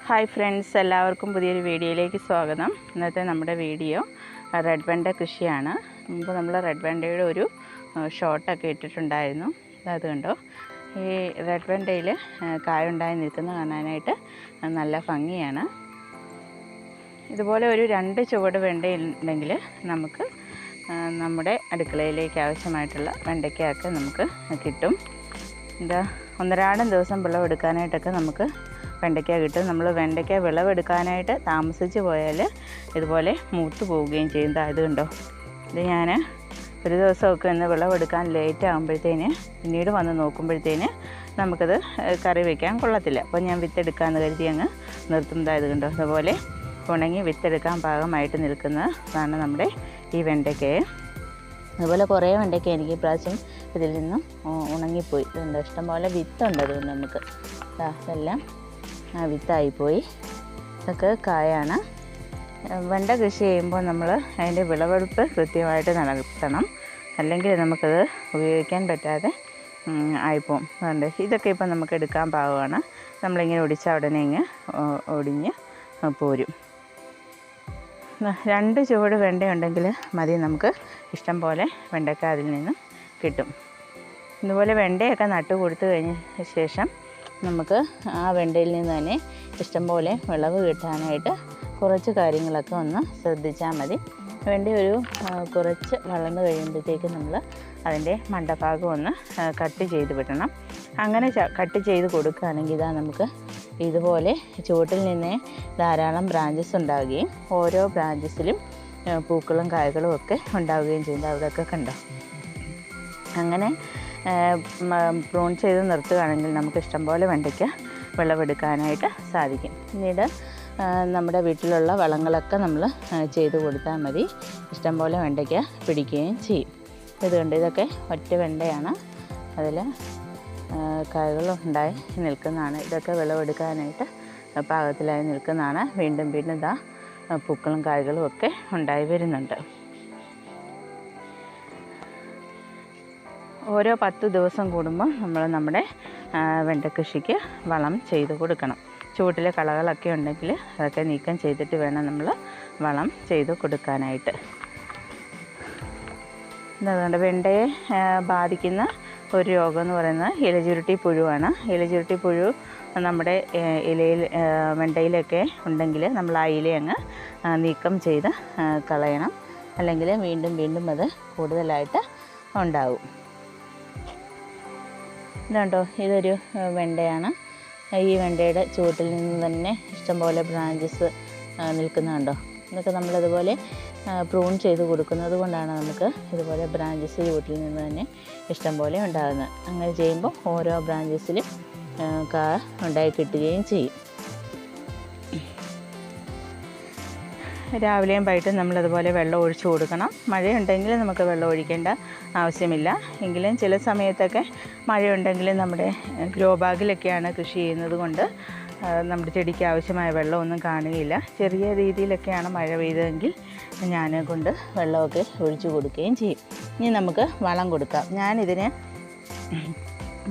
Hi friends, എല്ലാവർക്കും പുതിയൊരു വീഡിയോയിലേക്ക് സ്വാഗതം. ഇന്നത്തെ നമ്മുടെ വീഡിയോ റെഡ് വെണ്ട കൃഷിയാണ്. മുമ്പ് നമ്മൾ റെഡ് വെണ്ടയുടെ ഒരു ഷോട്ടൊക്കെ ഇട്ടിട്ടുണ്ടായിരുന്നു. അത് കണ്ടോ, ഈ റെഡ് വെണ്ടയിൽ കായുണ്ടായി നിൽക്കുന്ന കാണാനായിട്ട് നല്ല ഭംഗിയാണ്. ഇതുപോലെ ഒരു 2 ചുവട് വെണ്ടയുണ്ടെങ്കിൽ നമുക്ക് നമ്മുടെ അടുക്കളയിലേക്ക് ആവശ്യമായിട്ടുള്ള വെണ്ടയ്ക്കയൊക്കെ നമുക്ക് കിട്ടും. ഒന്നരാടം ദിവസം വിളവെടുക്കാനായിട്ടൊക്കെ നമുക്ക് വെണ്ടയ്ക്ക കിട്ടും. നമ്മൾ വെണ്ടയ്ക്ക വിളവെടുക്കാനായിട്ട് താമസിച്ച് പോയാൽ ഇതുപോലെ മൂത്ത് പോവുകയും ചെയ്യും. ഇത് കണ്ടോ, ഇത് ഞാൻ ഒരു ദിവസമൊക്കെ ഒന്ന് വിളവെടുക്കാൻ ലേറ്റ് ആകുമ്പോഴത്തേന് പിന്നീട് വന്ന് നോക്കുമ്പോഴത്തേന് നമുക്കത് കറി വയ്ക്കാൻ കൊള്ളത്തില്ല. അപ്പോൾ ഞാൻ വിത്തെടുക്കാമെന്ന് കരുതി അങ്ങ് നിർത്തും. ഇത് കണ്ടോ, അതുപോലെ ഉണങ്ങി വിത്തെടുക്കാൻ പാകമായിട്ട് നിൽക്കുന്നതാണ് നമ്മുടെ ഈ വെണ്ടയ്ക്കയെ. അതുപോലെ കുറേ വെണ്ടയ്ക്ക എനിക്ക് ഇപ്രാവശ്യം ഇതിൽ നിന്നും ഉണങ്ങിപ്പോയി. ഇതുണ്ട്, ഇഷ്ടംപോലെ വിത്തുണ്ട്. അതുകൊണ്ട് നമുക്ക് ഇതെല്ലാം വിത്തായിപ്പോയി. ഇതൊക്കെ കായാണ്. വെണ്ട കൃഷി ചെയ്യുമ്പോൾ നമ്മൾ അതിൻ്റെ വിളവെടുപ്പ് കൃത്യമായിട്ട് നടത്തണം, അല്ലെങ്കിൽ നമുക്കത് ഉപയോഗിക്കാൻ പറ്റാതെ ആയിപ്പോവും. അതുകൊണ്ട് ഇതൊക്കെ ഇപ്പം നമുക്ക് എടുക്കാൻ പാകമാണ്. നമ്മളിങ്ങനെ ഒടിച്ച ഉടനെ ഇങ്ങ് ഒടിഞ്ഞ് പോരും. 2 ചുവട് വെണ്ടയുണ്ടെങ്കിൽ മതി, നമുക്ക് ഇഷ്ടം പോലെ വെണ്ടയ്ക്ക അതിൽ നിന്നും കിട്ടും. ഇതുപോലെ വെണ്ടയൊക്കെ നട്ടു കൊടുത്തു കഴിഞ്ഞ ശേഷം നമുക്ക് ആ വെണ്ടയിൽ നിന്ന് തന്നെ ഇഷ്ടംപോലെ വിളവ് കിട്ടാനായിട്ട് കുറച്ച് കാര്യങ്ങളൊക്കെ ഒന്ന് ശ്രദ്ധിച്ചാൽ മതി. വെണ്ട ഒരു കുറച്ച് വളർന്നു കഴിയുമ്പോഴത്തേക്ക് നമ്മൾ അതിൻ്റെ മണ്ടഭാഗം ഒന്ന് കട്ട് ചെയ്ത് വിടണം. അങ്ങനെ കട്ട് ചെയ്ത് കൊടുക്കുകയാണെങ്കിൽ ഇതാ നമുക്ക് ഇതുപോലെ ചുവട്ടിൽ നിന്ന് ധാരാളം ബ്രാഞ്ചസ് ഉണ്ടാവുകയും ഓരോ ബ്രാഞ്ചസിലും പൂക്കളും കായ്കളും ഒക്കെ ഉണ്ടാവുകയും ചെയ്യുന്നത് അവിടെയൊക്കെ കണ്ടോ. അങ്ങനെ പ്രൂൺ ചെയ്ത് നിർത്തുകയാണെങ്കിൽ നമുക്ക് ഇഷ്ടംപോലെ വെണ്ടയ്ക്ക വിളവെടുക്കാനായിട്ട് സാധിക്കും. പിന്നീട് നമ്മുടെ വീട്ടിലുള്ള വളങ്ങളൊക്കെ നമ്മൾ ചെയ്ത് കൊടുത്താൽ മതി, ഇഷ്ടംപോലെ വെണ്ടയ്ക്ക പിടിക്കുകയും ചെയ്യും. ഇതുകൊണ്ട് ഇതൊക്കെ ഒറ്റ വെണ്ടയാണ്, അതിൽ കായകളുണ്ടായി നിൽക്കുന്നതാണ്. ഇതൊക്കെ വിളവെടുക്കാനായിട്ട് പാകത്തിലായി നിൽക്കുന്നതാണ്. വീണ്ടും വീണ്ടും ഇതാ പൂക്കളും കായ്കളും ഒക്കെ ഉണ്ടായി വരുന്നുണ്ട്. ഓരോ 10 ദിവസം കൂടുമ്പോൾ നമ്മൾ നമ്മുടെ വെണ്ട കൃഷിക്ക് വളം ചെയ്ത് കൊടുക്കണം. ചുവട്ടിലെ കളകളൊക്കെ ഉണ്ടെങ്കിൽ അതൊക്കെ നീക്കം ചെയ്തിട്ട് വേണം നമ്മൾ വളം ചെയ്ത് കൊടുക്കാനായിട്ട്. അതുകൊണ്ട് വെണ്ടയെ ബാധിക്കുന്ന ഒരു രോഗം എന്ന് പറയുന്നത് ഇലചുരുട്ടി പുഴുവാണ്. ഇലചുരുട്ടി പുഴു നമ്മുടെ ഇലയിൽ വെണ്ടയിലൊക്കെ ഉണ്ടെങ്കിൽ നമ്മൾ ആ ഇല അങ്ങ് നീക്കം ചെയ്ത് കളയണം, അല്ലെങ്കിൽ വീണ്ടും വീണ്ടും അത് കൂടുതലായിട്ട് ഉണ്ടാവും. ഇതുണ്ടോ, ഇതൊരു വെണ്ടയാണ്. ഈ വെണ്ടയുടെ ചുവട്ടിൽ നിന്ന് തന്നെ ഇഷ്ടംപോലെ ബ്രാഞ്ചസ് നിൽക്കുന്നുണ്ടോ. ഇതൊക്കെ നമ്മളിതുപോലെ പ്രൂൺ ചെയ്ത് കൊടുക്കുന്നത് കൊണ്ടാണ് നമുക്ക് ഇതുപോലെ ബ്രാഞ്ചസ് ചുവട്ടിൽ നിന്ന് തന്നെ ഇഷ്ടംപോലെ ഉണ്ടാകുന്നത്. അങ്ങനെ ചെയ്യുമ്പോൾ ഓരോ ബ്രാഞ്ചസിലും കായ ഉണ്ടായി കിട്ടുകയും ചെയ്യും. രാവിലെയും വൈകിട്ടും നമ്മളതുപോലെ വെള്ളം ഒഴിച്ചു കൊടുക്കണം. മഴയുണ്ടെങ്കിൽ നമുക്ക് വെള്ളം ഒഴിക്കേണ്ട ആവശ്യമില്ല. എങ്കിലും ചില സമയത്തൊക്കെ മഴയുണ്ടെങ്കിൽ നമ്മുടെ ഗ്രോ ബാഗിലൊക്കെയാണ് കൃഷി ചെയ്യുന്നത് കൊണ്ട് നമ്മുടെ ചെടിക്ക് ആവശ്യമായ വെള്ളമൊന്നും കാണുകയില്ല. ചെറിയ രീതിയിലൊക്കെയാണ് മഴ പെയ്തതെങ്കിൽ ഞാൻ കൊണ്ട് വെള്ളമൊക്കെ ഒഴിച്ചു കൊടുക്കുകയും ചെയ്യും. ഇനി നമുക്ക് വളം കൊടുക്കാം. ഞാനിതിന്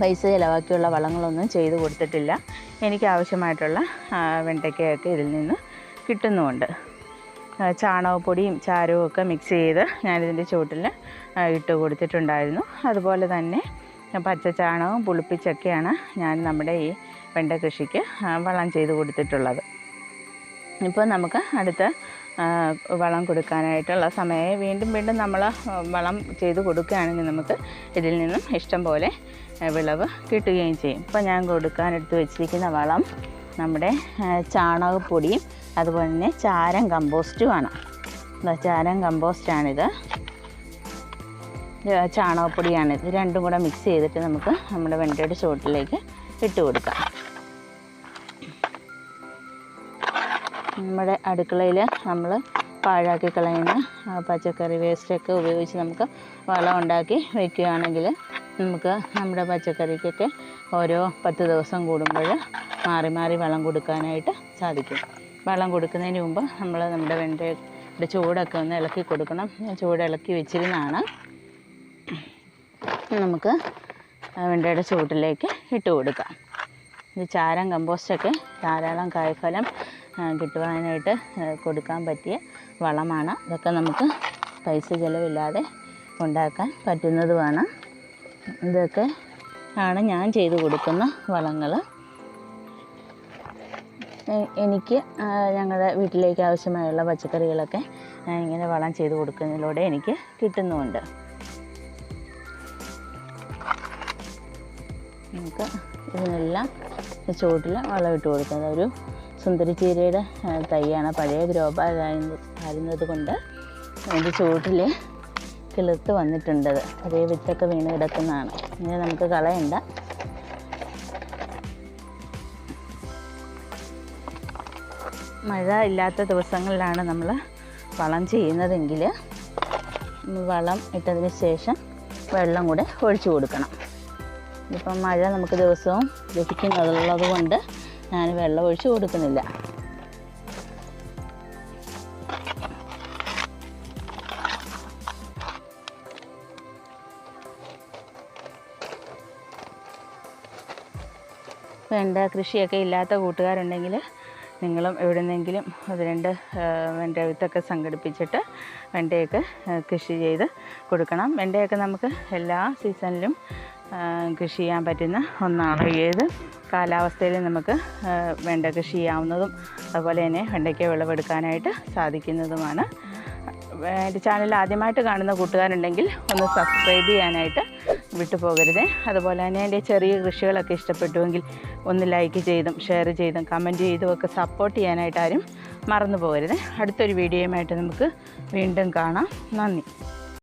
പൈസ ചിലവാക്കിയുള്ള വളങ്ങളൊന്നും ചെയ്ത് കൊടുത്തിട്ടില്ല. എനിക്ക് ആവശ്യമായിട്ടുള്ള വെണ്ടയ്ക്കയൊക്കെ ഇതിൽ നിന്ന് കിട്ടുന്നുമുണ്ട്. ചാണകപ്പൊടിയും ചാരവും ഒക്കെ മിക്സ് ചെയ്ത് ഞാനിതിൻ്റെ ചുവട്ടിൽ ഇട്ട് കൊടുത്തിട്ടുണ്ടായിരുന്നു. അതുപോലെ തന്നെ പച്ച ചാണകവും പുളിപ്പിച്ചൊക്കെയാണ് ഞാൻ നമ്മുടെ ഈ വെണ്ട കൃഷിക്ക് വളം ചെയ്ത് കൊടുത്തിട്ടുള്ളത്. ഇപ്പോൾ നമുക്ക് അടുത്ത വളം കൊടുക്കാനായിട്ടുള്ള സമയമായി. വീണ്ടും വീണ്ടും നമ്മൾ വളം ചെയ്ത് കൊടുക്കുകയാണെങ്കിൽ നമുക്ക് ഇതിൽ നിന്നും ഇഷ്ടം പോലെ വിളവ് കിട്ടുകയും ചെയ്യും. ഇപ്പോൾ ഞാൻ കൊടുക്കാനെടുത്ത് വെച്ചിരിക്കുന്ന വളം നമ്മുടെ ചാണകപ്പൊടിയും അതുപോലെ തന്നെ ചാരം കമ്പോസ്റ്റുമാണ്. ചാരം കമ്പോസ്റ്റാണിത്, ചാണകപ്പൊടിയാണിത്. രണ്ടും കൂടെ മിക്സ് ചെയ്തിട്ട് നമുക്ക് നമ്മുടെ വെണ്ടയുടെ ചുവട്ടിലേക്ക് ഇട്ട് കൊടുക്കാം. നമ്മുടെ അടുക്കളയിൽ നമ്മൾ പാഴാക്കി കളയുന്ന പച്ചക്കറി വേസ്റ്റൊക്കെ ഉപയോഗിച്ച് നമുക്ക് വളം ഉണ്ടാക്കി വയ്ക്കുകയാണെങ്കിൽ നമുക്ക് നമ്മുടെ പച്ചക്കറിക്കൊക്കെ ഓരോ 10 ദിവസം കൂടുമ്പോൾ മാറി മാറി വളം കൊടുക്കാനായിട്ട് സാധിക്കും. വളം കൊടുക്കുന്നതിന് മുമ്പ് നമ്മൾ നമ്മുടെ വെണ്ടയുടെ ചൂടൊക്കെ ഒന്ന് ഇളക്കി കൊടുക്കണം. ഞാൻ ചൂട് ഇളക്കി വെച്ചിരുന്നതാണ്. നമുക്ക് വെണ്ടയുടെ ചൂട്ടിലേക്ക് ഇട്ട് കൊടുക്കാം. ഇത് ചാരം കമ്പോസ്റ്റൊക്കെ ധാരാളം കായ്ഫലം കിട്ടുവാനായിട്ട് കൊടുക്കാൻ പറ്റിയ വളമാണ്. ഇതൊക്കെ നമുക്ക് പൈസ ചിലവില്ലാതെ ഉണ്ടാക്കാൻ പറ്റുന്നതുമാണ്. ഇതൊക്കെ ആണ് ഞാൻ ചെയ്തു കൊടുക്കുന്ന വളങ്ങൾ. എനിക്ക് ഞങ്ങളുടെ വീട്ടിലേക്ക് ആവശ്യമായുള്ള പച്ചക്കറികളൊക്കെ ഇങ്ങനെ വളം ചെയ്ത് കൊടുക്കുന്നതിലൂടെ എനിക്ക് കിട്ടുന്നുമുണ്ട്. നമുക്ക് ഇതിനെല്ലാം ചുവട്ടിൽ വളമിട്ട് കൊടുക്കുന്നത് ഒരു സുന്ദരി ചീരയുടെ തൈയാണ്. പഴയ ഗ്രോ ബാഗ് ആയിരുന്നത് കൊണ്ട് അതിൻ്റെ ചുവട്ടിൽ കിളിർത്ത് വന്നിട്ടുണ്ടത്. അതേ വിത്തൊക്കെ വീണ് കിടക്കുന്നതാണ്. ഇങ്ങനെ നമുക്ക് കളയണ്ട. മഴ ഇല്ലാത്ത ദിവസങ്ങളിലാണ് നമ്മൾ വളം ചെയ്യുന്നതെങ്കിൽ വളം ഇട്ടതിന് ശേഷം വെള്ളം കൂടെ ഒഴിച്ചു കൊടുക്കണം. ഇപ്പം മഴ നമുക്ക് ദിവസവും ലഭിക്കുന്നുള്ളത് കൊണ്ട് ഞാൻ വെള്ളം ഒഴിച്ച് കൊടുക്കുന്നില്ല. വെണ്ട കൃഷിയൊക്കെ ഇല്ലാത്ത കൂട്ടുകാരുണ്ടെങ്കിൽ നിങ്ങളും എവിടെന്നെങ്കിലും അത് 2 വെണ്ട വിത്തൊക്കെ സംഘടിപ്പിച്ചിട്ട് വെണ്ടയൊക്കെ കൃഷി ചെയ്ത് കൊടുക്കണം. വെണ്ടയൊക്കെ നമുക്ക് എല്ലാ സീസണിലും കൃഷി ചെയ്യാൻ പറ്റുന്ന ഒന്നാണ്. ഏത് കാലാവസ്ഥയിലും നമുക്ക് വെണ്ട കൃഷി ചെയ്യാവുന്നതും അതുപോലെ തന്നെ വെണ്ടയ്ക്ക വിളവെടുക്കാനായിട്ട് സാധിക്കുന്നതുമാണ്. എൻ്റെ ചാനൽ ആദ്യമായിട്ട് കാണുന്ന കൂട്ടുകാരുണ്ടെങ്കിൽ ഒന്ന് സബ്സ്ക്രൈബ് ചെയ്യാനായിട്ട് വിട്ടുപോകരുതേ. അതുപോലെ തന്നെ എൻ്റെ ചെറിയ കൃഷികളൊക്കെ ഇഷ്ടപ്പെട്ടുവെങ്കിൽ ഒന്ന് ലൈക്ക് ചെയ്തും ഷെയർ ചെയ്തും കമൻറ്റ് ചെയ്തും ഒക്കെ സപ്പോർട്ട് ചെയ്യാനായിട്ട് ആരും മറന്നു പോകരുതേ. അടുത്തൊരു വീഡിയോയുമായിട്ട് നമുക്ക് വീണ്ടും കാണാം. നന്ദി.